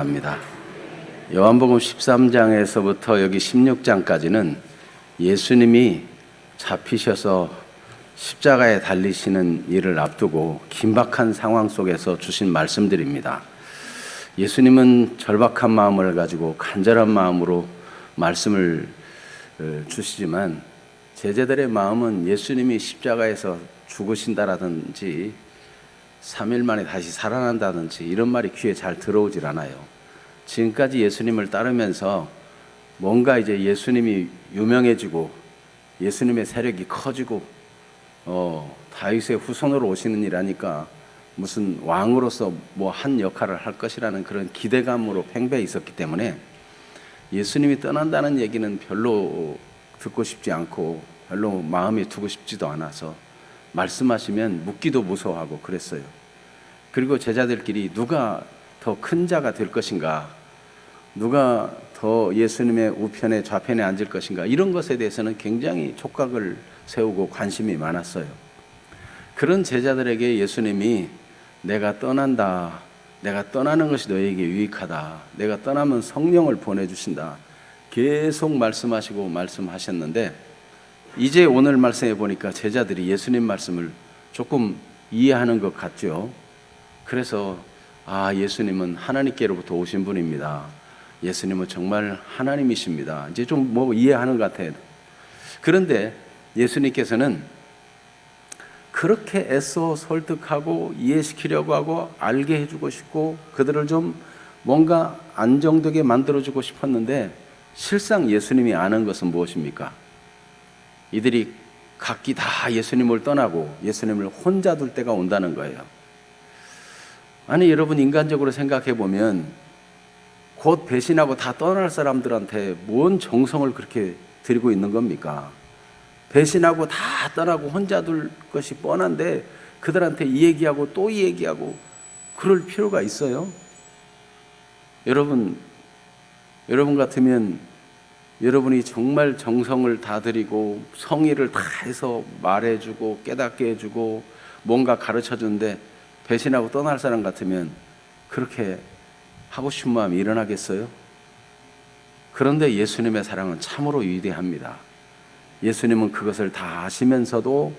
합니다. 요한복음 13장에서부터 여기 16장까지는 예수님이 잡히셔서 십자가에 달리시는 일을 앞두고 긴박한 상황 속에서 주신 말씀들입니다. 예수님은 절박한 마음을 가지고 간절한 마음으로 말씀을 주시지만 제자들의 마음은 예수님이 십자가에서 죽으신다라든지 3일 만에 다시 살아난다든지 이런 말이 귀에 잘 들어오질 않아요. 지금까지 예수님을 따르면서 뭔가 이제 예수님이 유명해지고 예수님의 세력이 커지고 다윗의 후손으로 오시는 일하니까 무슨 왕으로서 뭐 한 역할을 할 것이라는 그런 기대감으로 팽배해 있었기 때문에 예수님이 떠난다는 얘기는 별로 듣고 싶지 않고 별로 마음에 두고 싶지도 않아서 말씀하시면 묻기도 무서워하고 그랬어요. 그리고 제자들끼리 누가 더 큰 자가 될 것인가, 누가 더 예수님의 우편에 좌편에 앉을 것인가, 이런 것에 대해서는 굉장히 촉각을 세우고 관심이 많았어요. 그런 제자들에게 예수님이 내가 떠난다, 내가 떠나는 것이 너에게 유익하다, 내가 떠나면 성령을 보내주신다, 계속 말씀하셨는데 이제 오늘 말씀해 보니까 제자들이 예수님 말씀을 조금 이해하는 것 같죠. 그래서 예수님은 하나님께로부터 오신 분입니다. 예수님은 정말 하나님이십니다. 이제 좀 뭐 이해하는 것 같아요. 그런데 예수님께서는 그렇게 애써 설득하고 이해시키려고 하고 알게 해주고 싶고 그들을 좀 뭔가 안정되게 만들어주고 싶었는데 실상 예수님이 아는 것은 무엇입니까? 이들이 각기 다 예수님을 떠나고 예수님을 혼자 둘 때가 온다는 거예요. 아니 여러분, 인간적으로 생각해 보면 곧 배신하고 다 떠날 사람들한테 뭔 정성을 그렇게 들이고 있는 겁니까? 배신하고 다 떠나고 혼자 둘 것이 뻔한데 그들한테 이 얘기하고 또 이 얘기하고 그럴 필요가 있어요? 여러분 같으면 여러분이 정말 정성을 다 들이고 성의를 다 해서 말해주고 깨닫게 해주고 뭔가 가르쳐주는데 배신하고 떠날 사람 같으면 그렇게 하고 싶은 마음이 일어나겠어요? 그런데 예수님의 사랑은 참으로 위대합니다. 예수님은 그것을 다 아시면서도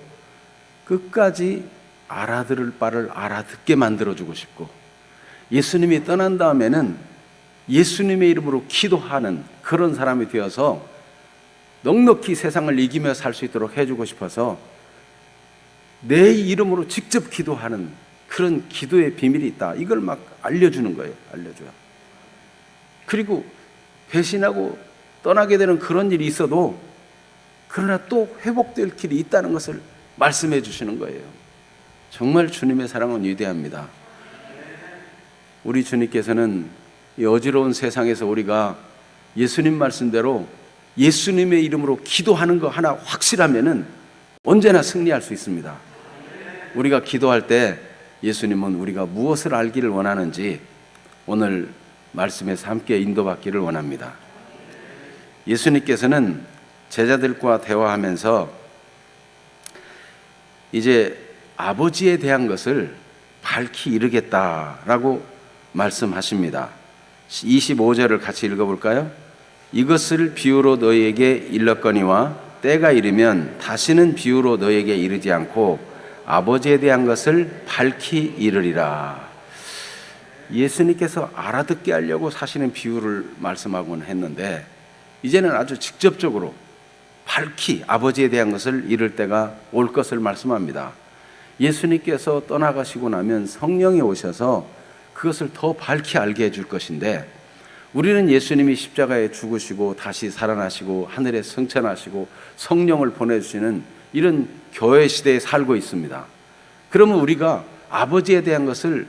끝까지 알아들을 바를 알아듣게 만들어주고 싶고, 예수님이 떠난 다음에는 예수님의 이름으로 기도하는 그런 사람이 되어서 넉넉히 세상을 이기며 살 수 있도록 해주고 싶어서 내 이름으로 직접 기도하는 그런 기도의 비밀이 있다, 이걸 막 알려주는 거예요. 알려줘요. 그리고 배신하고 떠나게 되는 그런 일이 있어도 그러나 또 회복될 길이 있다는 것을 말씀해 주시는 거예요. 정말 주님의 사랑은 위대합니다. 우리 주님께서는 이 어지러운 세상에서 우리가 예수님 말씀대로 예수님의 이름으로 기도하는 거 하나 확실하면은 언제나 승리할 수 있습니다. 우리가 기도할 때 예수님은 우리가 무엇을 알기를 원하는지 오늘 말씀에서 함께 인도받기를 원합니다. 예수님께서는 제자들과 대화하면서 이제 아버지에 대한 것을 밝히 이르겠다라고 말씀하십니다. 25절을 같이 읽어볼까요? 이것을 비유로 너희에게 일렀거니와 때가 이르면 다시는 비유로 너희에게 이르지 않고 아버지에 대한 것을 밝히 이르리라. 예수님께서 알아듣게 하려고 사실은 비유를 말씀하곤 했는데 이제는 아주 직접적으로 밝히 아버지에 대한 것을 이룰 때가 올 것을 말씀합니다. 예수님께서 떠나가시고 나면 성령이 오셔서 그것을 더 밝히 알게 해줄 것인데, 우리는 예수님이 십자가에 죽으시고 다시 살아나시고 하늘에 승천하시고 성령을 보내주시는 이런 교회 시대에 살고 있습니다. 그러면 우리가 아버지에 대한 것을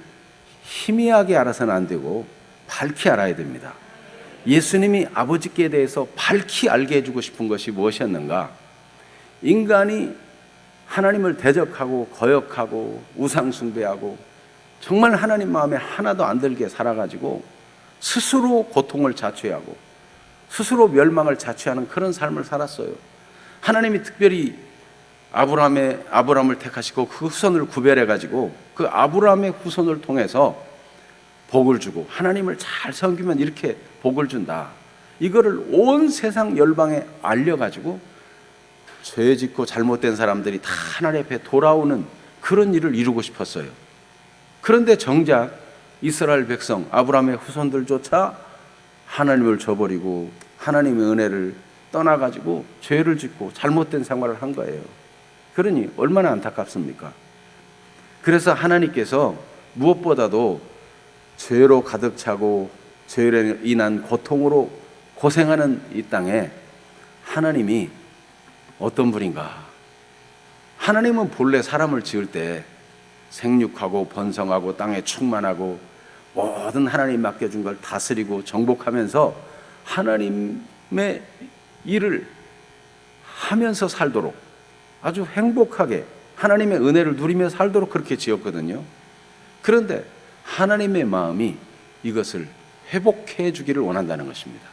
희미하게 알아서는 안 되고 밝히 알아야 됩니다. 예수님이 아버지께 대해서 밝히 알게 해주고 싶은 것이 무엇이었는가? 인간이 하나님을 대적하고 거역하고 우상 숭배하고 정말 하나님 마음에 하나도 안 들게 살아가지고 스스로 고통을 자초하고 스스로 멸망을 자초하는 그런 삶을 살았어요. 하나님이 특별히 아브라함을 택하시고 그 후손을 구별해가지고 그 아브라함의 후손을 통해서 복을 주고 하나님을 잘 섬기면 이렇게 복을 준다. 이거를 온 세상 열방에 알려가지고 죄 짓고 잘못된 사람들이 다 하나님 앞에 돌아오는 그런 일을 이루고 싶었어요. 그런데 정작 이스라엘 백성 아브라함의 후손들조차 하나님을 저버리고 하나님의 은혜를 떠나가지고 죄를 짓고 잘못된 생활을 한 거예요. 그러니 얼마나 안타깝습니까? 그래서 하나님께서 무엇보다도 죄로 가득 차고 죄로 인한 고통으로 고생하는 이 땅에 하나님이 어떤 분인가? 하나님은 본래 사람을 지을 때 생육하고 번성하고 땅에 충만하고 모든 하나님 맡겨준 걸 다스리고 정복하면서 하나님의 일을 하면서 살도록 아주 행복하게 하나님의 은혜를 누리며 살도록 그렇게 지었거든요. 그런데 하나님의 마음이 이것을 회복해 주기를 원한다는 것입니다.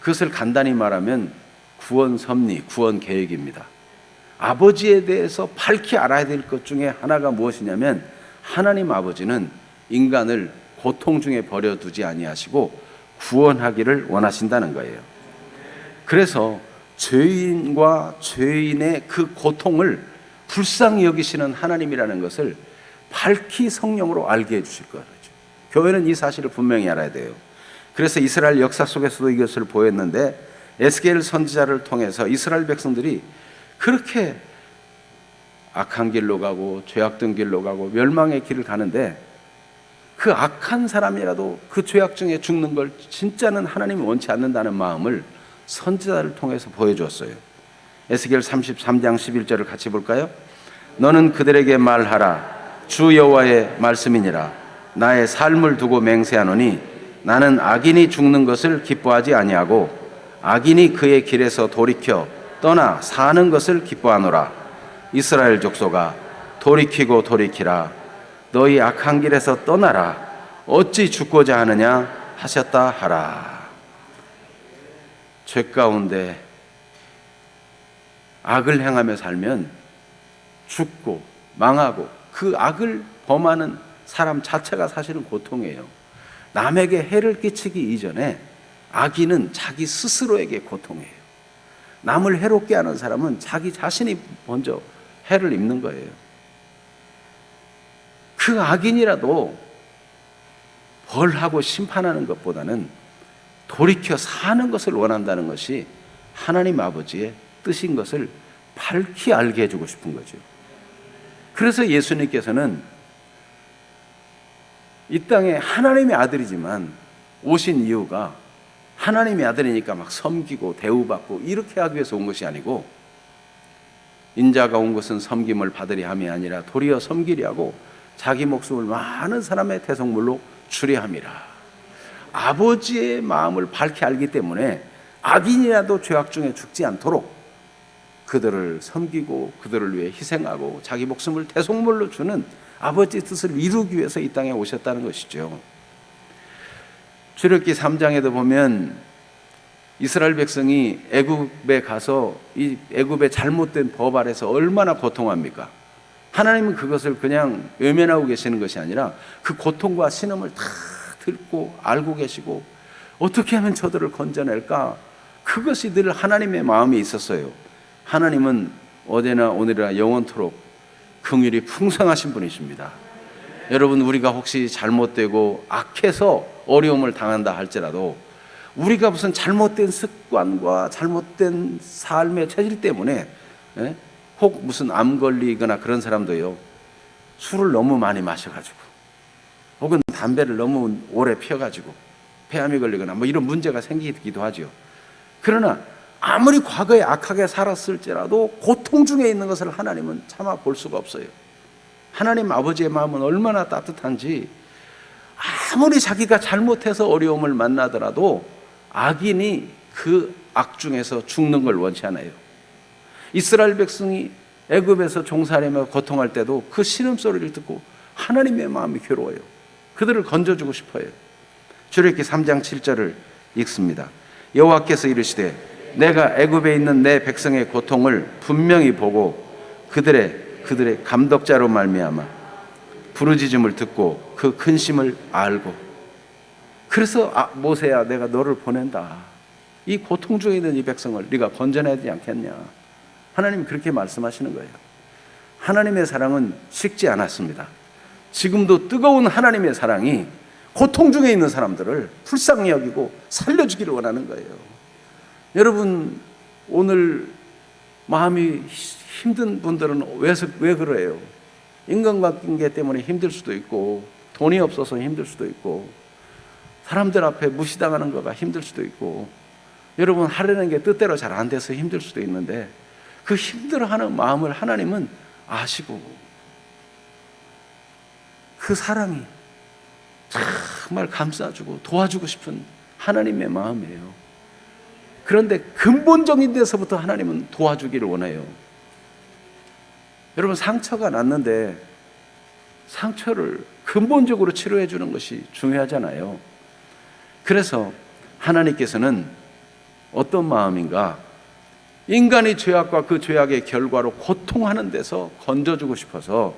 그것을 간단히 말하면 구원 섭리, 구원 계획입니다. 아버지에 대해서 밝히 알아야 될 것 중에 하나가 무엇이냐면 하나님 아버지는 인간을 고통 중에 버려두지 아니하시고 구원하기를 원하신다는 거예요. 그래서 죄인과 죄인의 그 고통을 불쌍히 여기시는 하나님이라는 것을 밝히 성령으로 알게 해주실 거죠. 교회는 이 사실을 분명히 알아야 돼요. 그래서 이스라엘 역사 속에서도 이것을 보였는데 에스겔 선지자를 통해서 이스라엘 백성들이 그렇게 악한 길로 가고 죄악된 길로 가고 멸망의 길을 가는데 그 악한 사람이라도 그 죄악 중에 죽는 걸 진짜는 하나님이 원치 않는다는 마음을 선지자를 통해서 보여주었어요. 에스겔 33장 11절을 같이 볼까요? 너는 그들에게 말하라. 주 여호와의 말씀이니라. 나의 삶을 두고 맹세하노니 나는 악인이 죽는 것을 기뻐하지 아니하고 악인이 그의 길에서 돌이켜 떠나 사는 것을 기뻐하노라. 이스라엘 족속아 돌이키고 돌이키라. 너희 악한 길에서 떠나라. 어찌 죽고자 하느냐 하셨다 하라. 죄 가운데 악을 행하며 살면 죽고 망하고 그 악을 범하는 사람 자체가 사실은 고통이에요. 남에게 해를 끼치기 이전에 악인은 자기 스스로에게 고통이에요. 남을 해롭게 하는 사람은 자기 자신이 먼저 해를 입는 거예요. 그 악인이라도 벌하고 심판하는 것보다는 돌이켜 사는 것을 원한다는 것이 하나님 아버지의 뜻인 것을 밝히 알게 해주고 싶은 거죠. 그래서 예수님께서는 이 땅에 하나님의 아들이지만 오신 이유가 하나님의 아들이니까 막 섬기고 대우받고 이렇게 하기 위해서 온 것이 아니고 인자가 온 것은 섬김을 받으려 함이 아니라 도리어 섬기려 하고 자기 목숨을 많은 사람의 대속물로 주려 함이라. 아버지의 마음을 밝히 알기 때문에 악인이라도 죄악 중에 죽지 않도록 그들을 섬기고 그들을 위해 희생하고 자기 목숨을 대속물로 주는 아버지의 뜻을 이루기 위해서 이 땅에 오셨다는 것이죠. 출애굽기 3장에도 보면 이스라엘 백성이 애굽에 가서 이 애굽의 잘못된 법 아래서 얼마나 고통합니까? 하나님은 그것을 그냥 외면하고 계시는 것이 아니라 그 고통과 신음을 다 듣고 알고 계시고 어떻게 하면 저들을 건져낼까? 그것이 늘 하나님의 마음이 있었어요. 하나님은 어제나 오늘이나 영원토록 긍휼이 풍성하신 분이십니다. 여러분, 우리가 혹시 잘못되고 악해서 어려움을 당한다 할지라도 우리가 무슨 잘못된 습관과 잘못된 삶의 체질 때문에 혹 무슨 암 걸리거나 그런 사람도요, 술을 너무 많이 마셔가지고 혹은 담배를 너무 오래 피워가지고 폐암이 걸리거나 뭐 이런 문제가 생기기도 하죠. 그러나 아무리 과거에 악하게 살았을지라도 고통 중에 있는 것을 하나님은 참아 볼 수가 없어요. 하나님 아버지의 마음은 얼마나 따뜻한지 아무리 자기가 잘못해서 어려움을 만나더라도 악인이 그 악 중에서 죽는 걸 원치 않아요. 이스라엘 백성이 애굽에서 종살이며 고통할 때도 그 신음소리를 듣고 하나님의 마음이 괴로워요. 그들을 건져주고 싶어요. 출애굽기 3장 7절을 읽습니다. 여호와께서 이르시되 내가 애굽에 있는 내 백성의 고통을 분명히 보고 그들의 감독자로 말미암아 부르짖음을 듣고 그 근심을 알고, 그래서 모세야 내가 너를 보낸다. 이 고통 중에 있는 이 백성을 네가 건져내야 되지 않겠냐. 하나님이 그렇게 말씀하시는 거예요. 하나님의 사랑은 식지 않았습니다. 지금도 뜨거운 하나님의 사랑이 고통 중에 있는 사람들을 불쌍히 여기고 살려주기를 원하는 거예요. 여러분, 오늘 마음이 힘든 분들은 왜 그래요? 인간관계 때문에 힘들 수도 있고, 돈이 없어서 힘들 수도 있고, 사람들 앞에 무시당하는 거가 힘들 수도 있고, 여러분 하려는 게 뜻대로 잘 안 돼서 힘들 수도 있는데, 그 힘들어하는 마음을 하나님은 아시고, 그 사랑이 정말 감싸주고 도와주고 싶은 하나님의 마음이에요. 그런데 근본적인 데서부터 하나님은 도와주기를 원해요. 여러분, 상처가 났는데 상처를 근본적으로 치료해 주는 것이 중요하잖아요. 그래서 하나님께서는 어떤 마음인가? 인간이 죄악과 그 죄악의 결과로 고통하는 데서 건져주고 싶어서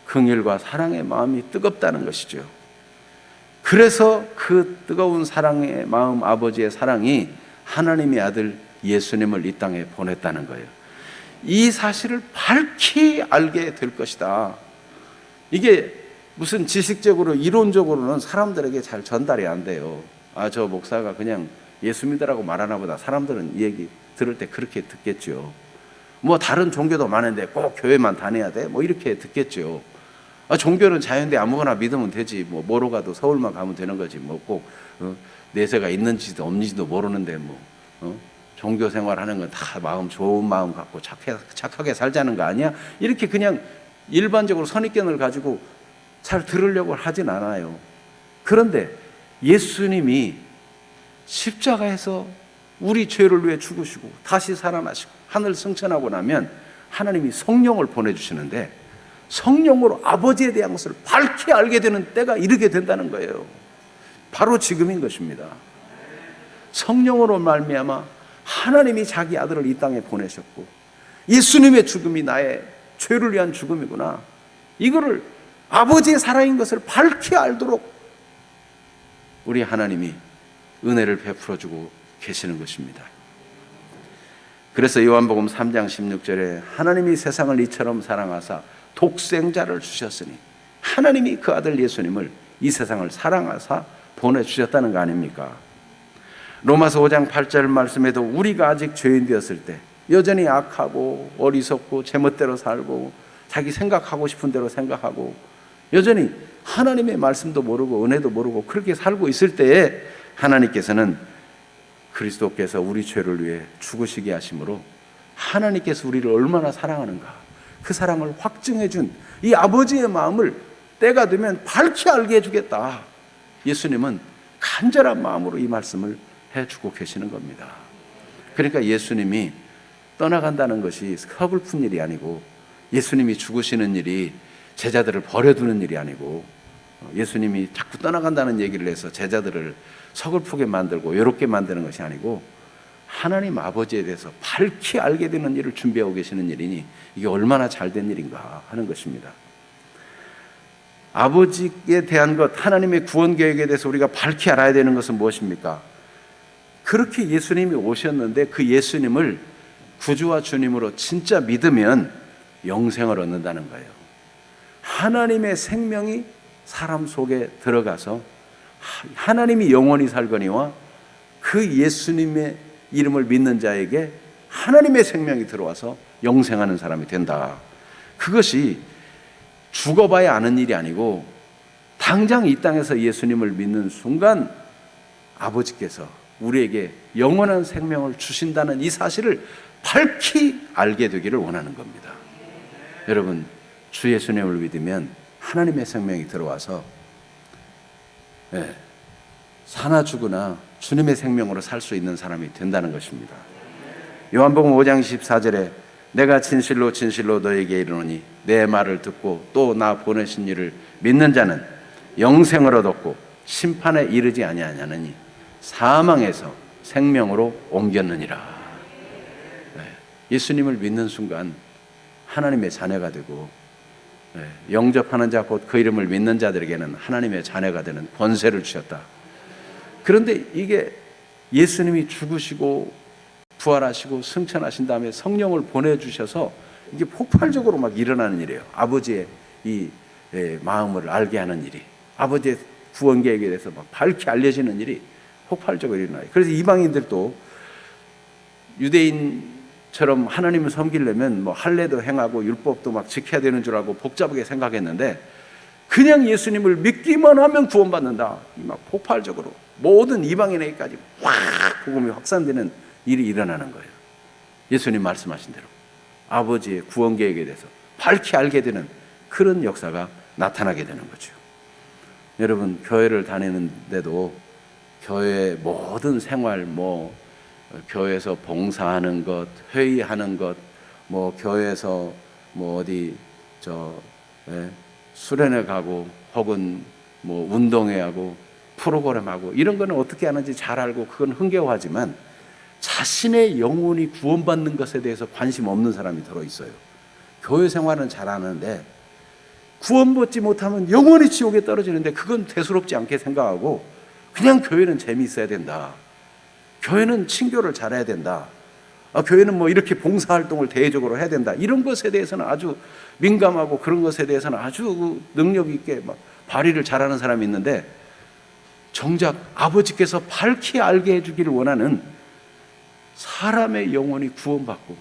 긍휼과 사랑의 마음이 뜨겁다는 것이죠. 그래서 그 뜨거운 사랑의 마음, 아버지의 사랑이 하나님의 아들 예수님을 이 땅에 보냈다는 거예요. 이 사실을 밝히 알게 될 것이다. 이게 무슨 지식적으로 이론적으로는 사람들에게 잘 전달이 안 돼요. 저 목사가 그냥 예수 믿으라고 말하나 보다. 사람들은 이 얘기 들을 때 그렇게 듣겠죠. 뭐 다른 종교도 많은데 꼭 교회만 다녀야 돼? 뭐 이렇게 듣겠죠. 종교는 자유인데 아무거나 믿으면 되지. 뭐로 가도 서울만 가면 되는 거지. 꼭 내세가 있는지도 없는지도 모르는데 종교 생활하는 건 다 좋은 마음 갖고 착하게 살자는 거 아니야? 이렇게 그냥 일반적으로 선입견을 가지고 잘 들으려고 하진 않아요. 그런데 예수님이 십자가에서 우리 죄를 위해 죽으시고 다시 살아나시고 하늘 승천하고 나면 하나님이 성령을 보내주시는데, 성령으로 아버지에 대한 것을 밝히 알게 되는 때가 이르게 된다는 거예요. 바로 지금인 것입니다. 성령으로 말미암아 하나님이 자기 아들을 이 땅에 보내셨고, 예수님의 죽음이 나의 죄를 위한 죽음이구나, 이거를 아버지의 사랑인 것을 밝히 알도록 우리 하나님이 은혜를 베풀어주고 계시는 것입니다. 그래서 요한복음 3장 16절에 하나님이 세상을 이처럼 사랑하사 독생자를 주셨으니, 하나님이 그 아들 예수님을 이 세상을 사랑하사 보내주셨다는 거 아닙니까? 로마서 5장 8절 말씀에도 우리가 아직 죄인 되었을 때 여전히 악하고 어리석고 제멋대로 살고 자기 생각하고 싶은 대로 생각하고 여전히 하나님의 말씀도 모르고 은혜도 모르고 그렇게 살고 있을 때에 하나님께서는 그리스도께서 우리 죄를 위해 죽으시게 하심으로 하나님께서 우리를 얼마나 사랑하는가, 그 사랑을 확증해 준 이 아버지의 마음을 때가 되면 밝히 알게 해주겠다. 예수님은 간절한 마음으로 이 말씀을 해주고 계시는 겁니다. 그러니까 예수님이 떠나간다는 것이 서글픈 일이 아니고, 예수님이 죽으시는 일이 제자들을 버려두는 일이 아니고, 예수님이 자꾸 떠나간다는 얘기를 해서 제자들을 서글프게 만들고 외롭게 만드는 것이 아니고, 하나님 아버지에 대해서 밝히 알게 되는 일을 준비하고 계시는 일이니 이게 얼마나 잘된 일인가 하는 것입니다. 아버지에 대한 것, 하나님의 구원 계획에 대해서 우리가 밝히 알아야 되는 것은 무엇입니까? 그렇게 예수님이 오셨는데 그 예수님을 구주와 주님으로 진짜 믿으면 영생을 얻는다는 거예요. 하나님의 생명이 사람 속에 들어가서 하나님이 영원히 살거니와 그 예수님의 이름을 믿는 자에게 하나님의 생명이 들어와서 영생하는 사람이 된다. 그것이 죽어봐야 아는 일이 아니고, 당장 이 땅에서 예수님을 믿는 순간 아버지께서 우리에게 영원한 생명을 주신다는 이 사실을 밝히 알게 되기를 원하는 겁니다. 여러분, 주 예수님을 믿으면 하나님의 생명이 들어와서 사나 죽으나 주님의 생명으로 살 수 있는 사람이 된다는 것입니다. 요한복음 5장 14절에 내가 진실로 진실로 너에게 이르노니 내 말을 듣고 또 나 보내신 이를 믿는 자는 영생을 얻었고 심판에 이르지 아니하냐느니 사망에서 생명으로 옮겼느니라. 예수님을 믿는 순간 하나님의 자녀가 되고 영접하는 자 곧 그 이름을 믿는 자들에게는 하나님의 자녀가 되는 권세를 주셨다. 그런데 이게 예수님이 죽으시고 부활하시고 승천하신 다음에 성령을 보내주셔서 이게 폭발적으로 막 일어나는 일이에요. 아버지의 이 마음을 알게 하는 일이, 아버지의 구원 계획에 대해서 막 밝게 알려지는 일이 폭발적으로 일어나요. 그래서 이방인들도 유대인처럼 하나님을 섬기려면 뭐 할례도 행하고 율법도 막 지켜야 되는 줄 알고 복잡하게 생각했는데, 그냥 예수님을 믿기만 하면 구원받는다. 막 폭발적으로 모든 이방인에게까지 확 복음이 확산되는 일이 일어나는 거예요. 예수님 말씀하신 대로 아버지의 구원 계획에 대해서 밝히 알게 되는 그런 역사가 나타나게 되는 거죠. 여러분, 교회를 다니는데도 교회의 모든 생활, 교회에서 봉사하는 것, 회의하는 것, 교회에서 어디 수련회 가고 혹은 운동회 하고 프로그램 하고 이런 거는 어떻게 하는지 잘 알고 그건 흥겨워하지만 자신의 영혼이 구원받는 것에 대해서 관심 없는 사람이 들어 있어요. 교회 생활은 잘하는데 구원받지 못하면 영원히 지옥에 떨어지는데 그건 대수롭지 않게 생각하고 그냥 교회는 재미있어야 된다. 교회는 친교를 잘해야 된다. 교회는 이렇게 봉사활동을 대외적으로 해야 된다. 이런 것에 대해서는 아주 민감하고 그런 것에 대해서는 아주 능력 있게 발휘를 잘하는 사람이 있는데, 정작 아버지께서 밝히 알게 해주기를 원하는 사람의 영혼이 구원받고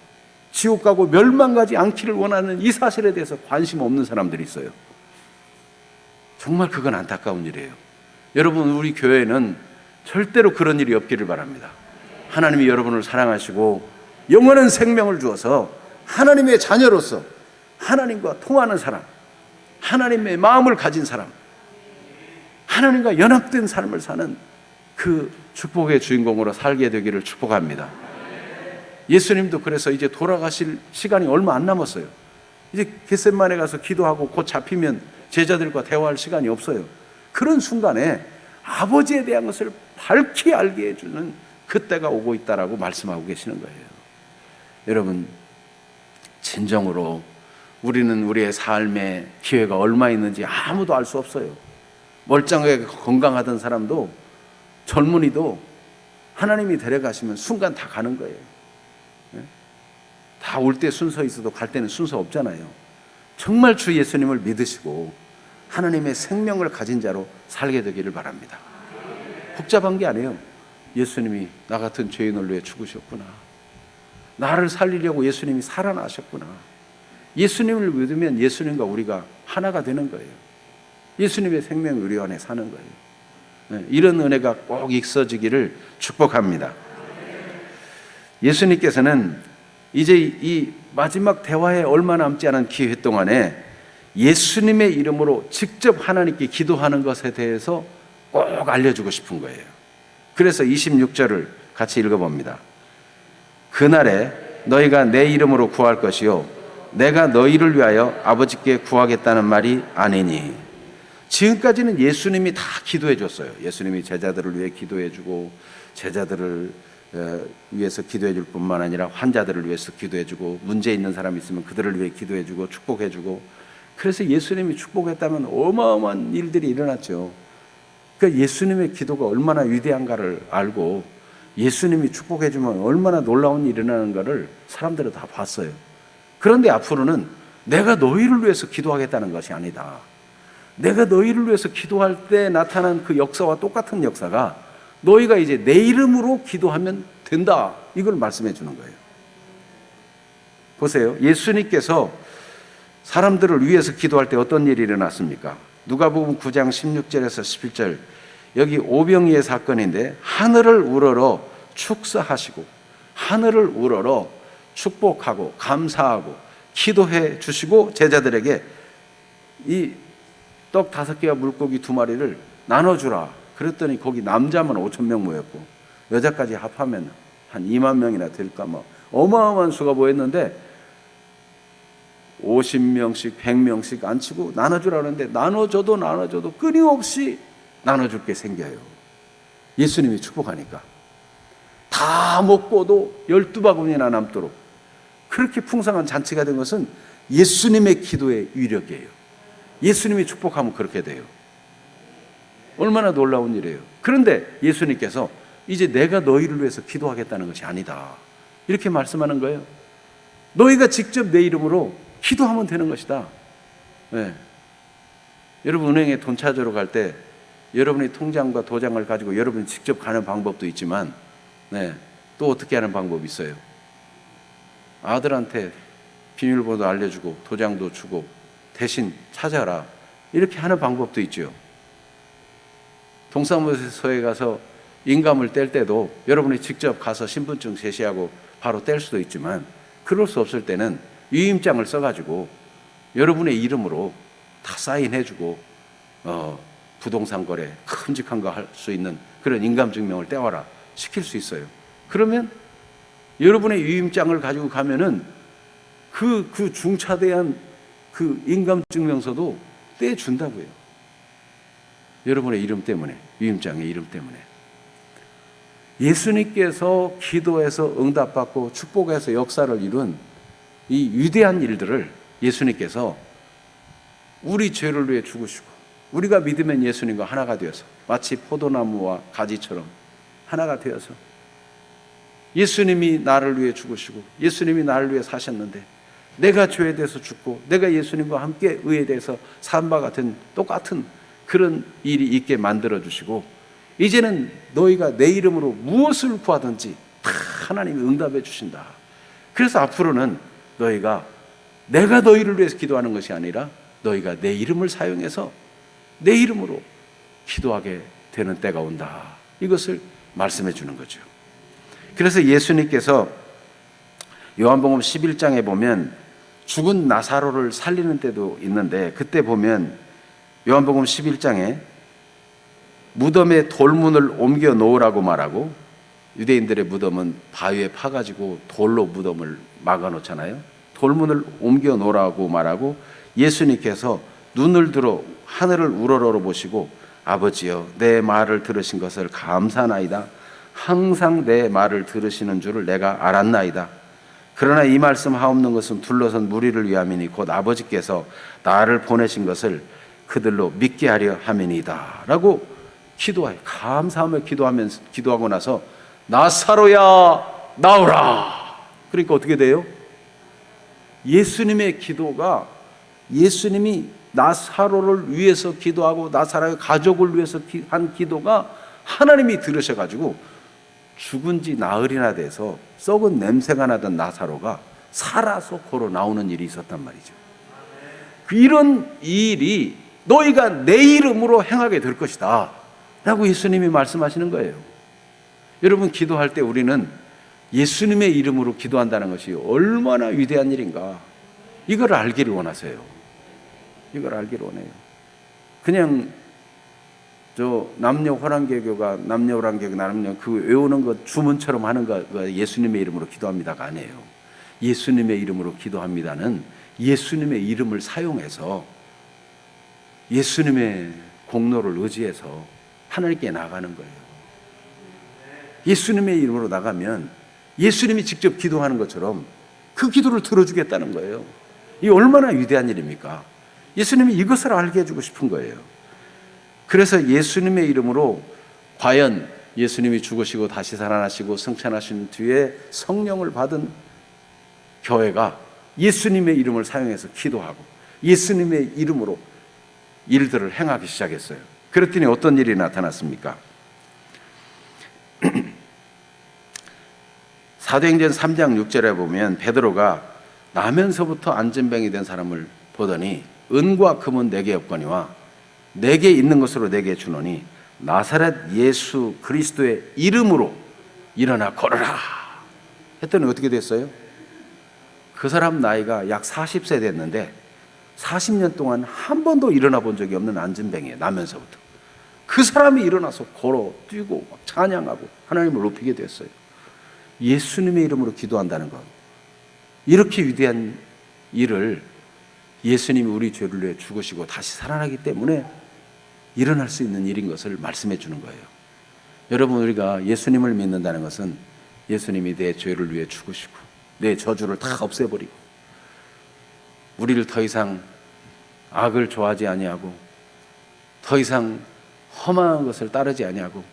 지옥 가고 멸망 가지 않기를 원하는 이 사실에 대해서 관심 없는 사람들이 있어요. 정말 그건 안타까운 일이에요. 여러분, 우리 교회는 절대로 그런 일이 없기를 바랍니다. 하나님이 여러분을 사랑하시고 영원한 생명을 주어서 하나님의 자녀로서 하나님과 통하는 사람, 하나님의 마음을 가진 사람, 하나님과 연합된 삶을 사는 그 축복의 주인공으로 살게 되기를 축복합니다. 예수님도 그래서 이제 돌아가실 시간이 얼마 안 남았어요. 이제 겟세마네 가서 기도하고 곧 잡히면 제자들과 대화할 시간이 없어요. 그런 순간에 아버지에 대한 것을 밝히 알게 해주는 그때가 오고 있다라고 말씀하고 계시는 거예요. 여러분, 진정으로 우리는 우리의 삶의 기회가 얼마 있는지 아무도 알 수 없어요. 멀쩡하게 건강하던 사람도, 젊은이도 하나님이 데려가시면 순간 다 가는 거예요. 다 올 때 순서 있어도 갈 때는 순서 없잖아요. 정말 주 예수님을 믿으시고 하나님의 생명을 가진 자로 살게 되기를 바랍니다. 복잡한 게 아니에요. 예수님이 나 같은 죄인을 위해 죽으셨구나. 나를 살리려고 예수님이 살아나셨구나. 예수님을 믿으면 예수님과 우리가 하나가 되는 거예요. 예수님의 생명이 우리 안에 사는 거예요. 이런 은혜가 꼭 있어지기를 축복합니다. 예수님께서는 이제 이 마지막 대화에 얼마 남지 않은 기회 동안에 예수님의 이름으로 직접 하나님께 기도하는 것에 대해서 꼭 알려주고 싶은 거예요. 그래서 26절을 같이 읽어봅니다. 그날에 너희가 내 이름으로 구할 것이요 내가 너희를 위하여 아버지께 구하겠다는 말이 아니니. 지금까지는 예수님이 다 기도해 줬어요. 예수님이 제자들을 위해 기도해 주고 제자들을 위해서 기도해 줄 뿐만 아니라 환자들을 위해서 기도해 주고 문제 있는 사람이 있으면 그들을 위해 기도해 주고 축복해 주고, 그래서 예수님이 축복했다면 어마어마한 일들이 일어났죠. 그러니까 예수님의 기도가 얼마나 위대한가를 알고 예수님이 축복해 주면 얼마나 놀라운 일이 일어나는가를 사람들은 다 봤어요. 그런데 앞으로는 내가 너희를 위해서 기도하겠다는 것이 아니다. 내가 너희를 위해서 기도할 때 나타난 그 역사와 똑같은 역사가 너희가 이제 내 이름으로 기도하면 된다. 이걸 말씀해 주는 거예요. 보세요. 예수님께서 사람들을 위해서 기도할 때 어떤 일이 일어났습니까? 누가복음 9장 16절에서 17절, 여기 오병이의 사건인데 하늘을 우러러 축사하시고 하늘을 우러러 축복하고 감사하고 기도해 주시고 제자들에게 이 떡 5개와 물고기 2마리를 나눠주라. 그랬더니 거기 남자만 5,000명 모였고 여자까지 합하면 한 2만 명이나 될까 어마어마한 수가 모였는데 50명씩 100명씩 안 치고 나눠주라 그러는데 나눠줘도 끊임없이 나눠줄 게 생겨요. 예수님이 축복하니까 다 먹고도 12바구니나 남도록 그렇게 풍성한 잔치가 된 것은 예수님의 기도의 위력이에요. 예수님이 축복하면 그렇게 돼요. 얼마나 놀라운 일이에요. 그런데 예수님께서 이제 내가 너희를 위해서 기도하겠다는 것이 아니다, 이렇게 말씀하는 거예요. 너희가 직접 내 이름으로 기도하면 되는 것이다. 네. 여러분 은행에 돈 찾으러 갈 때 여러분이 통장과 도장을 가지고 여러분이 직접 가는 방법도 있지만, 네, 또 어떻게 하는 방법이 있어요? 아들한테 비밀번호 알려주고 도장도 주고 대신 찾아라, 이렇게 하는 방법도 있죠. 동사무소에 가서 인감을 뗄 때도 여러분이 직접 가서 신분증 제시하고 바로 뗄 수도 있지만, 그럴 수 없을 때는 위임장을 써가지고 여러분의 이름으로 다 사인해주고 부동산 거래 큼직한 거 할 수 있는 그런 인감증명을 떼와라 시킬 수 있어요. 그러면 여러분의 위임장을 가지고 가면은 그 중차대한 그 인감증명서도 떼준다고요. 여러분의 이름 때문에, 위임장의 이름 때문에. 예수님께서 기도해서 응답받고 축복해서 역사를 이룬 이 위대한 일들을 예수님께서 우리 죄를 위해 죽으시고, 우리가 믿으면 예수님과 하나가 되어서 마치 포도나무와 가지처럼 하나가 되어서, 예수님이 나를 위해 죽으시고 예수님이 나를 위해 사셨는데 내가 죄에 대해서 죽고 내가 예수님과 함께 의에 대해서 산 바 같은 똑같은 그런 일이 있게 만들어주시고, 이제는 너희가 내 이름으로 무엇을 구하든지 다 하나님이 응답해 주신다. 그래서 앞으로는 너희가 내가 너희를 위해서 기도하는 것이 아니라 너희가 내 이름을 사용해서 내 이름으로 기도하게 되는 때가 온다, 이것을 말씀해 주는 거죠. 그래서 예수님께서 요한복음 11장에 보면 죽은 나사로를 살리는 때도 있는데, 그때 보면 요한복음 11장에 무덤에 돌문을 옮겨 놓으라고 말하고, 유대인들의 무덤은 바위에 파가지고 돌로 무덤을 막아 놓잖아요. 돌문을 옮겨 놓으라고 말하고, 예수님께서 눈을 들어 하늘을 우러러 보시고 아버지여, 내 말을 들으신 것을 감사하나이다. 항상 내 말을 들으시는 줄을 내가 알았나이다. 그러나 이 말씀 하옵는 것은 둘러선 무리를 위함이니 곧 아버지께서 나를 보내신 것을 그들로 믿게 하려 함이니이다 라고 기도해요. 감사하며 기도하고 나서 나사로야 나오라. 그러니까 어떻게 돼요? 예수님의 기도가, 예수님이 나사로를 위해서 기도하고 나사로의 가족을 위해서 한 기도가 하나님이 들으셔가지고 죽은 지 나흘이나 돼서 썩은 냄새가 나던 나사로가 살아서 걸어 나오는 일이 있었단 말이죠. 이런 일이 너희가 내 이름으로 행하게 될 것이다 라고 예수님이 말씀하시는 거예요. 여러분, 기도할 때 우리는 예수님의 이름으로 기도한다는 것이 얼마나 위대한 일인가, 이걸 알기를 원하세요. 이걸 알기를 원해요. 그냥 남녀 호랑개교가 그 외우는 것 주문처럼 하는 거 예수님의 이름으로 기도합니다가 아니에요. 예수님의 이름으로 기도합니다는 예수님의 이름을 사용해서 예수님의 공로를 의지해서 하나님께 나가는 거예요. 예수님의 이름으로 나가면 예수님이 직접 기도하는 것처럼 그 기도를 들어주겠다는 거예요. 이 얼마나 위대한 일입니까? 예수님이 이것을 알게 해주고 싶은 거예요. 그래서 예수님의 이름으로, 과연 예수님이 죽으시고 다시 살아나시고 승천하신 뒤에 성령을 받은 교회가 예수님의 이름을 사용해서 기도하고 예수님의 이름으로 일들을 행하기 시작했어요. 그랬더니 어떤 일이 나타났습니까? 사도행전 3장 6절에 보면 베드로가 나면서부터 안진병이 된 사람을 보더니 은과 금은 내게 없거니와 내게 있는 것으로 내게 주노니 나사렛 예수 그리스도의 이름으로 일어나 걸어라 했더니 어떻게 됐어요? 그 사람 나이가 약 40세 됐는데 40년 동안 한 번도 일어나 본 적이 없는 안진병이에요. 나면서부터. 그 사람이 일어나서 걸어 뛰고 찬양하고 하나님을 높이게 됐어요. 예수님의 이름으로 기도한다는 것, 이렇게 위대한 일을 예수님이 우리 죄를 위해 죽으시고 다시 살아나기 때문에 일어날 수 있는 일인 것을 말씀해 주는 거예요. 여러분, 우리가 예수님을 믿는다는 것은 예수님이 내 죄를 위해 죽으시고 내 저주를 다 없애버리고 우리를 더 이상 악을 좋아하지 아니하고 더 이상 험한 것을 따르지 아니하고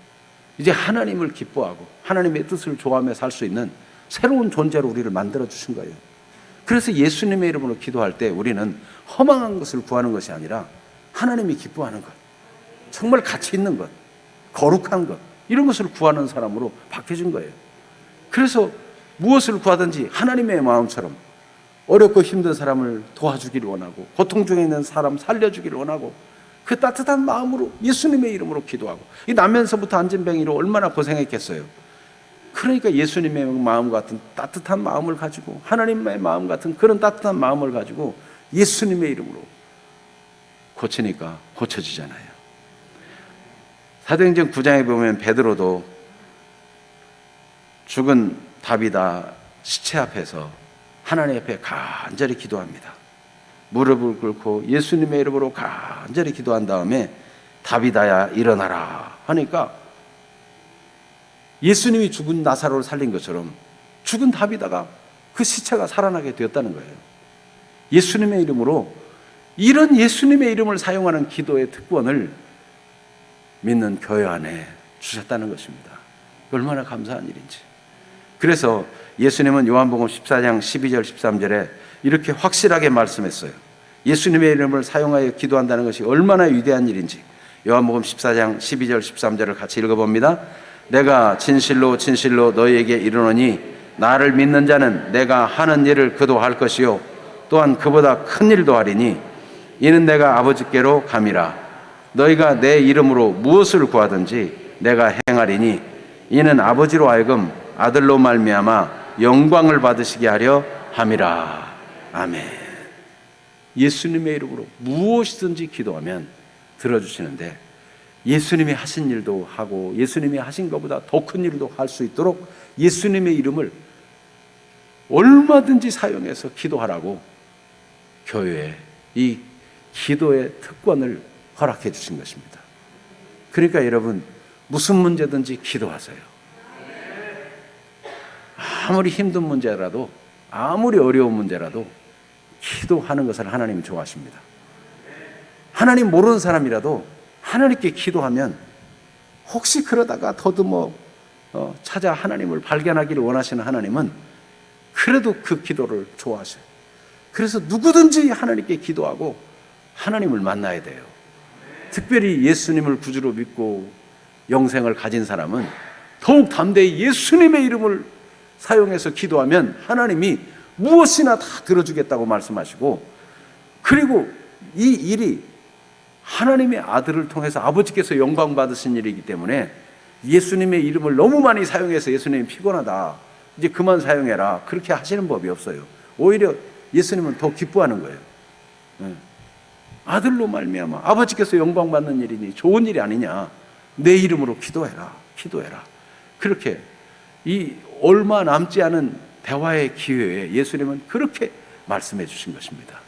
이제 하나님을 기뻐하고 하나님의 뜻을 좋아하며 살 수 있는 새로운 존재로 우리를 만들어 주신 거예요. 그래서 예수님의 이름으로 기도할 때 우리는 허망한 것을 구하는 것이 아니라 하나님이 기뻐하는 것, 정말 가치 있는 것, 거룩한 것, 이런 것을 구하는 사람으로 바뀌어진 거예요. 그래서 무엇을 구하든지 하나님의 마음처럼 어렵고 힘든 사람을 도와주기를 원하고 고통 중에 있는 사람 살려주기를 원하고 그 따뜻한 마음으로 예수님의 이름으로 기도하고, 이 나면서부터 안진뱅이로 얼마나 고생했겠어요. 그러니까 예수님의 마음 같은 따뜻한 마음을 가지고, 하나님의 마음 같은 그런 따뜻한 마음을 가지고 예수님의 이름으로 고치니까 고쳐지잖아요. 사도행전 9장에 보면 베드로도 죽은 다비다 시체 앞에서 하나님 앞에 간절히 기도합니다. 무릎을 꿇고 예수님의 이름으로 간절히 기도한 다음에 다비다야 일어나라 하니까 예수님이 죽은 나사로를 살린 것처럼 죽은 다비다가 그 시체가 살아나게 되었다는 거예요. 예수님의 이름으로, 이런 예수님의 이름을 사용하는 기도의 특권을 믿는 교회 안에 주셨다는 것입니다. 얼마나 감사한 일인지. 그래서 예수님은 요한복음 14장 12절 13절에 이렇게 확실하게 말씀했어요. 예수님의 이름을 사용하여 기도한다는 것이 얼마나 위대한 일인지. 요한복음 14장 12절 13절을 같이 읽어봅니다. 내가 진실로 진실로 너희에게 이르노니 나를 믿는 자는 내가 하는 일을 그도 할 것이요 또한 그보다 큰 일도 하리니 이는 내가 아버지께로 감이라. 너희가 내 이름으로 무엇을 구하든지 내가 행하리니 이는 아버지로 하여금 아들로 말미암아 영광을 받으시게 하려 함이라. 아멘. 예수님의 이름으로 무엇이든지 기도하면 들어주시는데, 예수님이 하신 일도 하고 예수님이 하신 것보다 더 큰 일도 할 수 있도록 예수님의 이름을 얼마든지 사용해서 기도하라고 교회에 이 기도의 특권을 허락해 주신 것입니다. 그러니까 여러분, 무슨 문제든지 기도하세요. 아무리 힘든 문제라도, 아무리 어려운 문제라도 기도하는 것을 하나님이 좋아하십니다. 하나님 모르는 사람이라도 하나님께 기도하면 혹시 그러다가 더듬어 찾아 하나님을 발견하기를 원하시는 하나님은 그래도 그 기도를 좋아하셔요. 그래서 누구든지 하나님께 기도하고 하나님을 만나야 돼요. 특별히 예수님을 구주로 믿고 영생을 가진 사람은 더욱 담대히 예수님의 이름을 사용해서 기도하면 하나님이 무엇이나 다 들어주겠다고 말씀하시고, 그리고 이 일이 하나님의 아들을 통해서 아버지께서 영광 받으신 일이기 때문에 예수님의 이름을 너무 많이 사용해서 예수님이 피곤하다, 이제 그만 사용해라, 그렇게 하시는 법이 없어요. 오히려 예수님은 더 기뻐하는 거예요. 아들로 말미암아 아버지께서 영광 받는 일이니 좋은 일이 아니냐, 내 이름으로 기도해라, 기도해라. 그렇게 이 얼마 남지 않은 대화의 기회에 예수님은 그렇게 말씀해 주신 것입니다.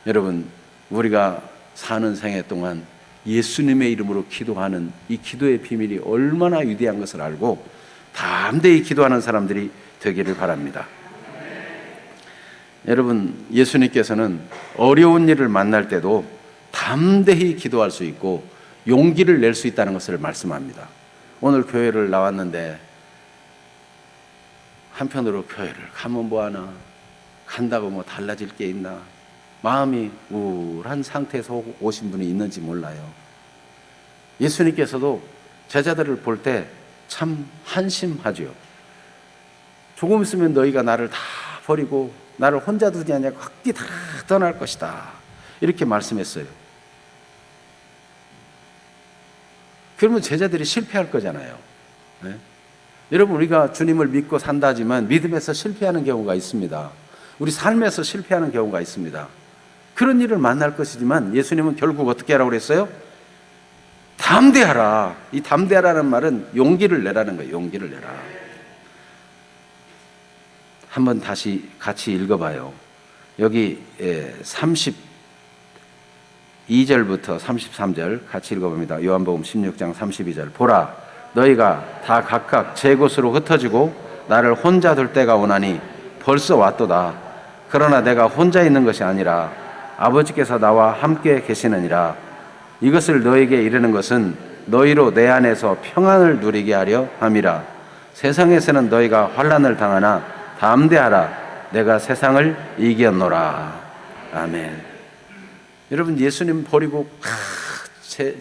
여러분, 우리가 사는 생애 동안 예수님의 이름으로 기도하는 이 기도의 비밀이 얼마나 위대한 것을 알고 담대히 기도하는 사람들이 되기를 바랍니다. 여러분, 예수님께서는 어려운 일을 만날 때도 담대히 기도할 수 있고 용기를 낼 수 있다는 것을 말씀합니다. 오늘 교회를 나왔는데 한편으로 교회를 가면 뭐하나, 간다고 뭐 달라질 게 있나, 마음이 우울한 상태에서 오신 분이 있는지 몰라요. 예수님께서도 제자들을 볼 때 참 한심하죠. 조금 있으면 너희가 나를 다 버리고 나를 혼자 두지 않냐, 각기 다 떠날 것이다, 이렇게 말씀했어요. 그러면 제자들이 실패할 거잖아요. 네? 여러분, 우리가 주님을 믿고 산다 하지만 믿음에서 실패하는 경우가 있습니다. 우리 삶에서 실패하는 경우가 있습니다. 그런 일을 만날 것이지만 예수님은 결국 어떻게 하라고 그랬어요? 담대하라. 이 담대하라는 말은 용기를 내라는 거예요. 용기를 내라. 한번 다시 같이 읽어봐요. 여기 32절부터 33절 같이 읽어봅니다. 요한복음 16장 32절. 보라, 너희가 다 각각 제 곳으로 흩어지고 나를 혼자 둘 때가 오나니 벌써 왔도다. 그러나 내가 혼자 있는 것이 아니라 아버지께서 나와 함께 계시느니라. 이것을 너에게 이르는 것은 너희로 내 안에서 평안을 누리게 하려 함이라. 세상에서는 너희가 환난을 당하나 담대하라. 내가 세상을 이겼노라. 아멘. 여러분, 예수님 버리고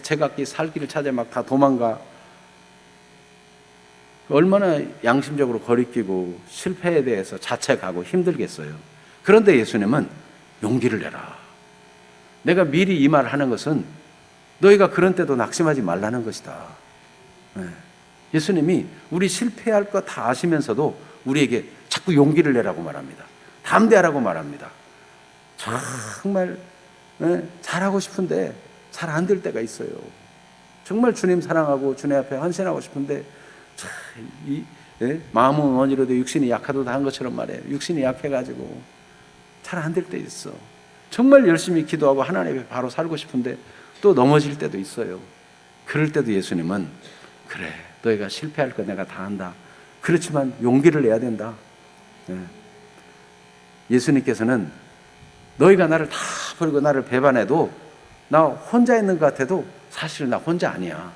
제각기 살 길을 찾아 막 다 도망가. 얼마나 양심적으로 거리끼고 실패에 대해서 자책하고 힘들겠어요. 그런데 예수님은 용기를 내라. 내가 미리 이 말을 하는 것은 너희가 그런 때도 낙심하지 말라는 것이다. 예수님이 우리 실패할 거 다 아시면서도 우리에게 자꾸 용기를 내라고 말합니다. 담대하라고 말합니다. 정말 잘하고 싶은데 잘 안 될 때가 있어요. 정말 주님 사랑하고 주님 앞에 헌신하고 싶은데 마음은 원이로도 육신이 약하도다 한 것처럼 말해요. 육신이 약해가지고 잘 안 될 때 있어. 정말 열심히 기도하고 하나님 앞에 바로 살고 싶은데 또 넘어질 때도 있어요. 그럴 때도 예수님은 그래, 너희가 실패할 거 내가 다 안다. 그렇지만 용기를 내야 된다. 예수님께서는 너희가 나를 다 버리고 나를 배반해도 나 혼자 있는 것 같아도 사실 나 혼자 아니야.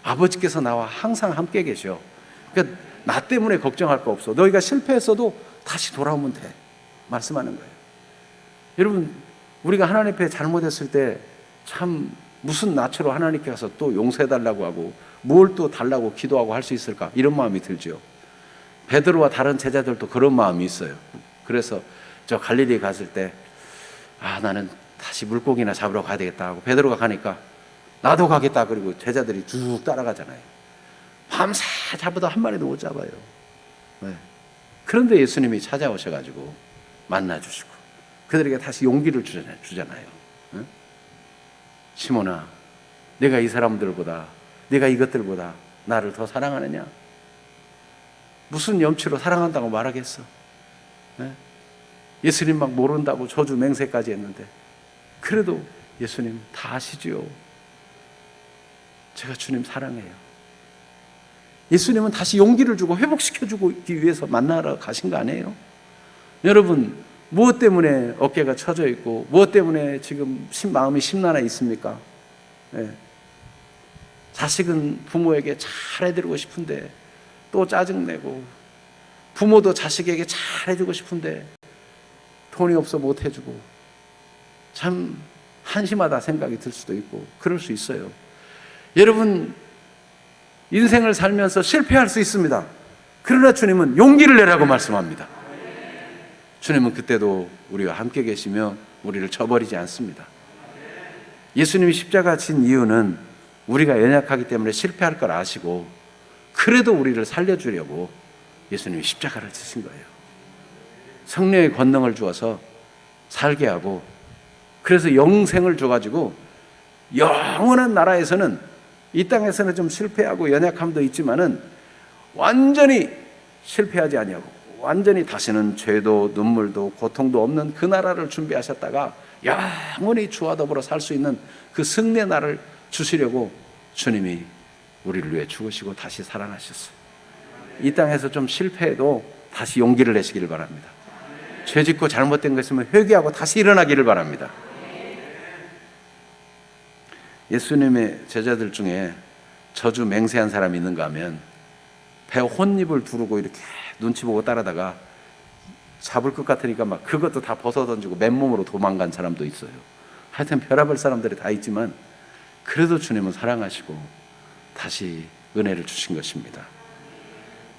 아버지께서 나와 항상 함께 계셔. 그러니까 나 때문에 걱정할 거 없어. 너희가 실패했어도 다시 돌아오면 돼. 말씀하는 거예요. 여러분, 우리가 하나님 앞에 잘못했을 때 참 무슨 낯으로 하나님께서 또 용서해달라고 하고 뭘 또 달라고 기도하고 할 수 있을까? 이런 마음이 들죠. 베드로와 다른 제자들도 그런 마음이 있어요. 그래서 저 갈릴리 갔을 때 나는 다시 물고기나 잡으러 가야 되겠다 하고 베드로가 가니까 나도 가겠다. 그리고 제자들이 쭉 따라가잖아요. 밤새 잡아도 한 마리도 못 잡아요. 그런데 예수님이 찾아오셔가지고 만나주시고 그들에게 다시 용기를 주잖아요. 시몬아, 내가 이 사람들보다, 내가 이것들보다 나를 더 사랑하느냐? 무슨 염치로 사랑한다고 말하겠어? 예수님 막 모른다고 저주 맹세까지 했는데 그래도 예수님 다 아시지요. 제가 주님 사랑해요. 예수님은 다시 용기를 주고 회복시켜주기 위해서 만나러 가신 거 아니에요? 여러분, 무엇 때문에 어깨가 처져 있고 무엇 때문에 지금 마음이 심란해 있습니까? 자식은 부모에게 잘해드리고 싶은데 또 짜증내고, 부모도 자식에게 잘해주고 싶은데 돈이 없어 못해주고, 참 한심하다 생각이 들 수도 있고 그럴 수 있어요. 여러분, 인생을 살면서 실패할 수 있습니다. 그러나 주님은 용기를 내라고 말씀합니다. 주님은 그때도 우리와 함께 계시며 우리를 저버리지 않습니다. 예수님이 십자가 진 이유는 우리가 연약하기 때문에 실패할 걸 아시고 그래도 우리를 살려주려고 예수님이 십자가를 지신 거예요. 성령의 권능을 주어서 살게 하고, 그래서 영생을 줘가지고 영원한 나라에서는, 이 땅에서는 좀 실패하고 연약함도 있지만은 완전히 실패하지 아니하고 완전히 다시는 죄도 눈물도 고통도 없는 그 나라를 준비하셨다가 영원히 주와 더불어 살 수 있는 그 승리의 날을 주시려고 주님이 우리를 위해 죽으시고 다시 살아나셨어요. 이 땅에서 좀 실패해도 다시 용기를 내시기를 바랍니다. 죄 짓고 잘못된 것 있으면 회개하고 다시 일어나기를 바랍니다. 예수님의 제자들 중에 저주 맹세한 사람이 있는가 하면 배 혼입을 두르고 이렇게 눈치 보고 따라다가 잡을 것 같으니까 막 그것도 다 벗어던지고 맨몸으로 도망간 사람도 있어요. 하여튼 별의별 사람들이 다 있지만 그래도 주님은 사랑하시고 다시 은혜를 주신 것입니다.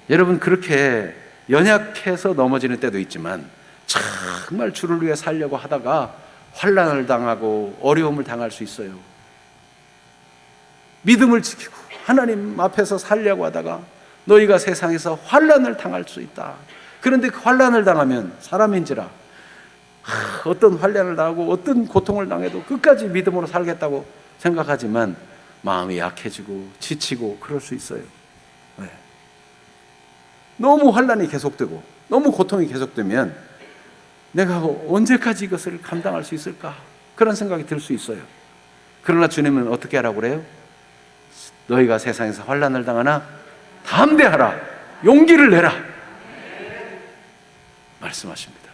여러분, 그렇게 연약해서 넘어지는 때도 있지만 정말 주를 위해 살려고 하다가 환난을 당하고 어려움을 당할 수 있어요. 믿음을 지키고 하나님 앞에서 살려고 하다가 너희가 세상에서 환난을 당할 수 있다. 그런데 그 환난을 당하면 사람인지라 어떤 환난을 당하고 어떤 고통을 당해도 끝까지 믿음으로 살겠다고 생각하지만 마음이 약해지고 지치고 그럴 수 있어요. 너무 환난이 계속되고 너무 고통이 계속되면 내가 언제까지 이것을 감당할 수 있을까? 그런 생각이 들 수 있어요. 그러나 주님은 어떻게 하라고 그래요? 너희가 세상에서 환난을 당하나 담대하라, 용기를 내라 말씀하십니다.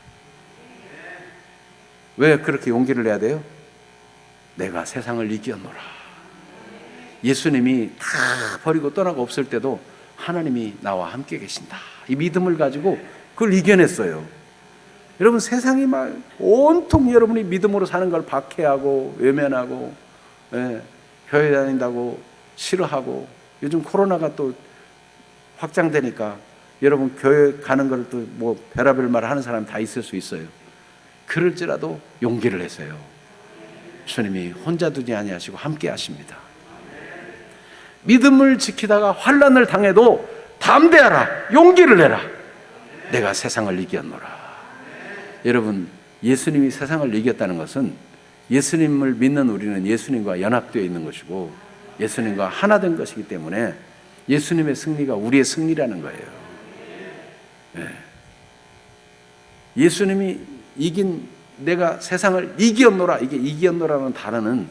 왜 그렇게 용기를 내야 돼요? 내가 세상을 이겼노라. 예수님이 다 버리고 떠나고 없을 때도 하나님이 나와 함께 계신다. 이 믿음을 가지고 그걸 이겨냈어요. 여러분, 세상이 막 온통 여러분이 믿음으로 사는 걸 박해하고 외면하고, 교회 다닌다고 싫어하고, 요즘 코로나가 또 확장되니까 여러분 교회 가는 걸 또 뭐 별의별 말 하는 사람 다 있을 수 있어요. 그럴지라도 용기를 내세요. 주님이 혼자 두지 아니하시고 함께 하십니다. 믿음을 지키다가 환난을 당해도 담대하라, 용기를 내라. 내가 세상을 이겼노라. 여러분, 예수님이 세상을 이겼다는 것은 예수님을 믿는 우리는 예수님과 연합되어 있는 것이고 예수님과 하나 된 것이기 때문에 예수님의 승리가 우리의 승리라는 거예요. 예수님이 이긴, 내가 세상을 이겼노라, 이게 이겼노라는 단어는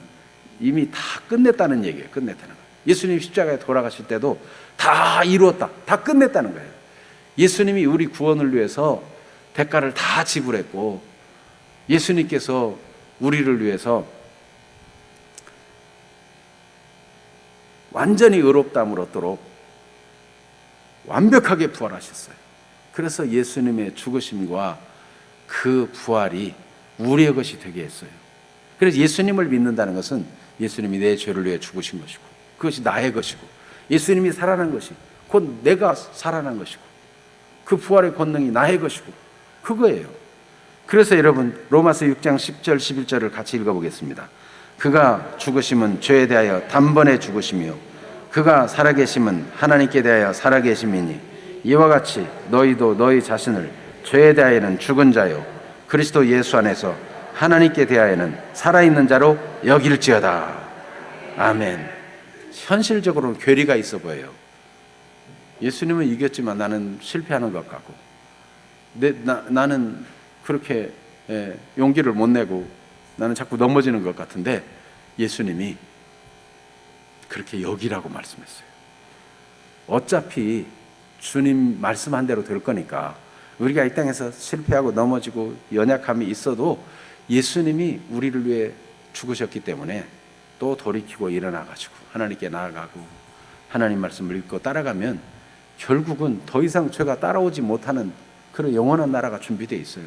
이미 다 끝냈다는 얘기예요. 끝냈다는 거예요. 예수님이 십자가에 돌아가실 때도 다 이루었다, 다 끝냈다는 거예요. 예수님이 우리 구원을 위해서 대가를 다 지불했고 예수님께서 우리를 위해서 완전히 의롭다함을 얻도록 완벽하게 부활하셨어요. 그래서 예수님의 죽으심과 그 부활이 우리의 것이 되게 했어요. 그래서 예수님을 믿는다는 것은 예수님이 내 죄를 위해 죽으신 것이고 그것이 나의 것이고 예수님이 살아난 것이 곧 내가 살아난 것이고 그 부활의 권능이 나의 것이고 그거예요. 그래서 여러분, 로마서 6장 10절 11절을 같이 읽어보겠습니다. 그가 죽으심은 죄에 대하여 단번에 죽으시며 그가 살아계심은 하나님께 대하여 살아계심이니 이와 같이 너희도 너희 자신을 죄에 대하여는 죽은 자요 그리스도 예수 안에서 하나님께 대하여는 살아있는 자로 여길지어다. 아멘. 현실적으로는 괴리가 있어 보여요. 예수님은 이겼지만 나는 실패하는 것 같고 나는 그렇게 용기를 못 내고 나는 자꾸 넘어지는 것 같은데 예수님이 그렇게 여기라고 말씀했어요. 어차피 주님 말씀한 대로 될 거니까 우리가 이 땅에서 실패하고 넘어지고 연약함이 있어도 예수님이 우리를 위해 죽으셨기 때문에 또 돌이키고 일어나가지고 하나님께 나아가고 하나님 말씀을 읽고 따라가면 결국은 더 이상 죄가 따라오지 못하는 그런 영원한 나라가 준비되어 있어요.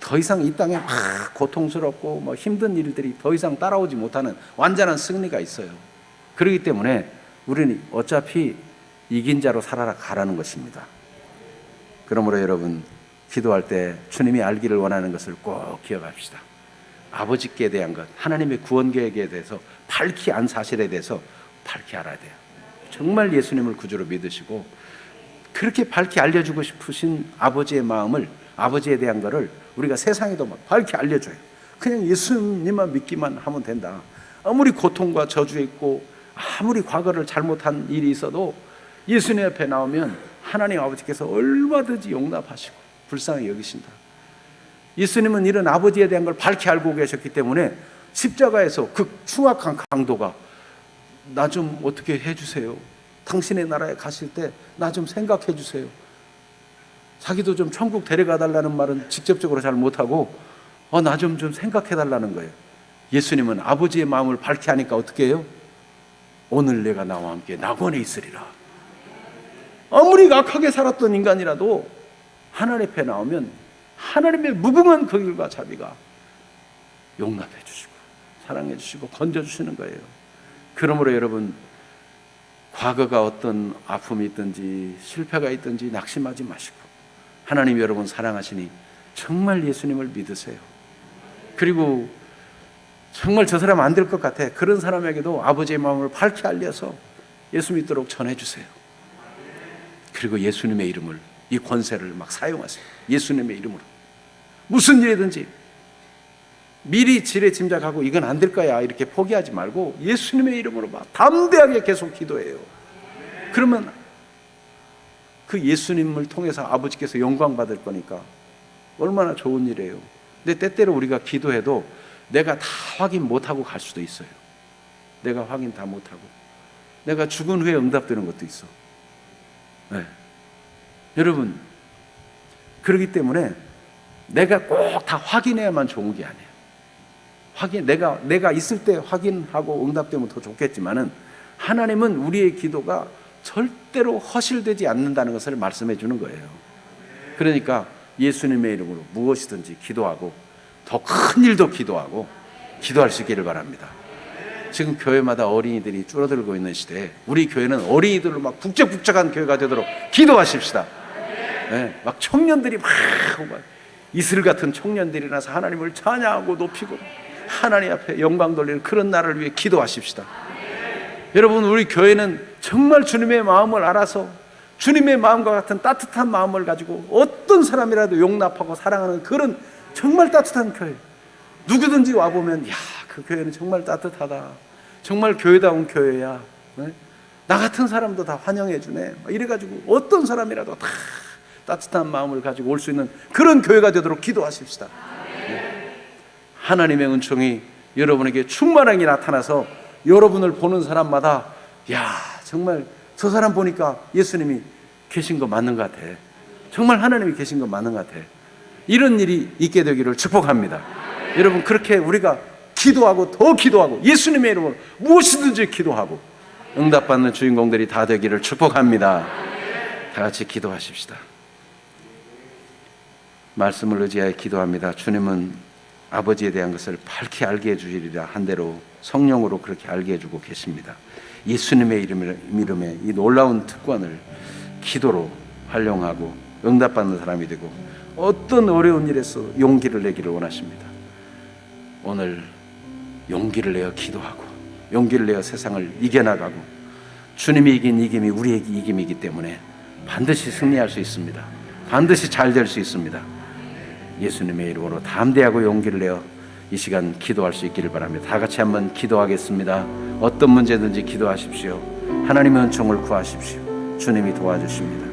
더 이상 이 땅에 막 고통스럽고 뭐 힘든 일들이 더 이상 따라오지 못하는 완전한 승리가 있어요. 그렇기 때문에 우리는 어차피 이긴 자로 살아가라는 것입니다. 그러므로 여러분, 기도할 때 주님이 알기를 원하는 것을 꼭 기억합시다. 아버지께 대한 것, 하나님의 구원 계획에 대해서 밝히 안 사실에 대해서 밝히 알아야 돼요. 정말 예수님을 구주로 믿으시고 그렇게 밝히 알려주고 싶으신 아버지의 마음을, 아버지에 대한 것을 우리가 세상에도 막 밝히 알려줘요. 그냥 예수님만 믿기만 하면 된다. 아무리 고통과 저주에 있고 아무리 과거를 잘못한 일이 있어도 예수님 앞에 나오면 하나님 아버지께서 얼마든지 용납하시고 불쌍히 여기신다. 예수님은 이런 아버지에 대한 걸 밝히 알고 계셨기 때문에 십자가에서 그 흉악한 강도가 나 좀 어떻게 해주세요. 당신의 나라에 가실 때 나 좀 생각해 주세요. 자기도 좀 천국 데려가 달라는 말은 직접적으로 잘 못하고 나 좀 생각해 달라는 거예요. 예수님은 아버지의 마음을 밝히 하니까 어떻게 해요? 오늘 내가 나와 함께 낙원에 있으리라. 아무리 악하게 살았던 인간이라도 하나님 앞에 나오면 하나님의 무궁한 그 길과 자비가 용납해 주시고 사랑해 주시고 건져 주시는 거예요. 그러므로 여러분, 과거가 어떤 아픔이 있든지 실패가 있든지 낙심하지 마시고 하나님이 여러분 사랑하시니 정말 예수님을 믿으세요. 그리고 정말 저 사람 안 될 것 같아. 그런 사람에게도 아버지의 마음을 밝히 알려서 예수 믿도록 전해주세요. 그리고 예수님의 이름을, 이 권세를 막 사용하세요. 예수님의 이름으로 무슨 일이든지 미리 지레 짐작하고 이건 안 될 거야 이렇게 포기하지 말고 예수님의 이름으로 막 담대하게 계속 기도해요. 그러면 그 예수님을 통해서 아버지께서 영광 받을 거니까 얼마나 좋은 일이에요. 근데 때때로 우리가 기도해도 내가 다 확인 못하고 갈 수도 있어요. 내가 확인 다 못하고 내가 죽은 후에 응답되는 것도 있어. 네. 여러분, 그렇기 때문에 내가 꼭 다 확인해야만 좋은 게 아니에요. 내가 있을 때 확인하고 응답되면 더 좋겠지만은 하나님은 우리의 기도가 절대로 허실되지 않는다는 것을 말씀해 주는 거예요. 그러니까 예수님의 이름으로 무엇이든지 기도하고 더 큰 일도 기도하고 기도할 수 있기를 바랍니다. 지금 교회마다 어린이들이 줄어들고 있는 시대에 우리 교회는 어린이들로 막 북적북적한 교회가 되도록 기도하십시다. 네, 막 청년들이 막 이슬 같은 청년들이 나서 하나님을 찬양하고 높이고 하나님 앞에 영광 돌리는 그런 날을 위해 기도하십시다. 여러분, 우리 교회는 정말 주님의 마음을 알아서 주님의 마음과 같은 따뜻한 마음을 가지고 어떤 사람이라도 용납하고 사랑하는 그런 정말 따뜻한 교회. 누구든지 와보면 야, 그 교회는 정말 따뜻하다, 정말 교회다운 교회야, 네? 나 같은 사람도 다 환영해 주네, 이래가지고 어떤 사람이라도 다 따뜻한 마음을 가지고 올 수 있는 그런 교회가 되도록 기도하십시다. 네? 하나님의 은총이 여러분에게 충만하게 나타나서 여러분을 보는 사람마다 야, 정말 저 사람 보니까 예수님이 계신 거 맞는 것 같아, 정말 하나님이 계신 거 맞는 것 같아, 이런 일이 있게 되기를 축복합니다. 여러분, 그렇게 우리가 기도하고 더 기도하고 예수님의 이름으로 무엇이든지 기도하고 응답받는 주인공들이 다 되기를 축복합니다. 다 같이 기도하십시다. 말씀을 의지하여 기도합니다. 주님은 아버지에 대한 것을 밝히 알게 해주시리라 한 대로 성령으로 그렇게 알게 해주고 계십니다. 예수님의 이름에 이 놀라운 특권을 기도로 활용하고 응답받는 사람이 되고 어떤 어려운 일에서 용기를 내기를 원하십니다. 오늘 용기를 내어 기도하고 용기를 내어 세상을 이겨나가고 주님이 이긴 이김이 우리의 이김이기 때문에 반드시 승리할 수 있습니다. 반드시 잘 될 수 있습니다. 예수님의 이름으로 담대하고 용기를 내어 이 시간 기도할 수 있기를 바랍니다. 다 같이 한번 기도하겠습니다. 어떤 문제든지 기도하십시오. 하나님의 은총을 구하십시오. 주님이 도와주십니다.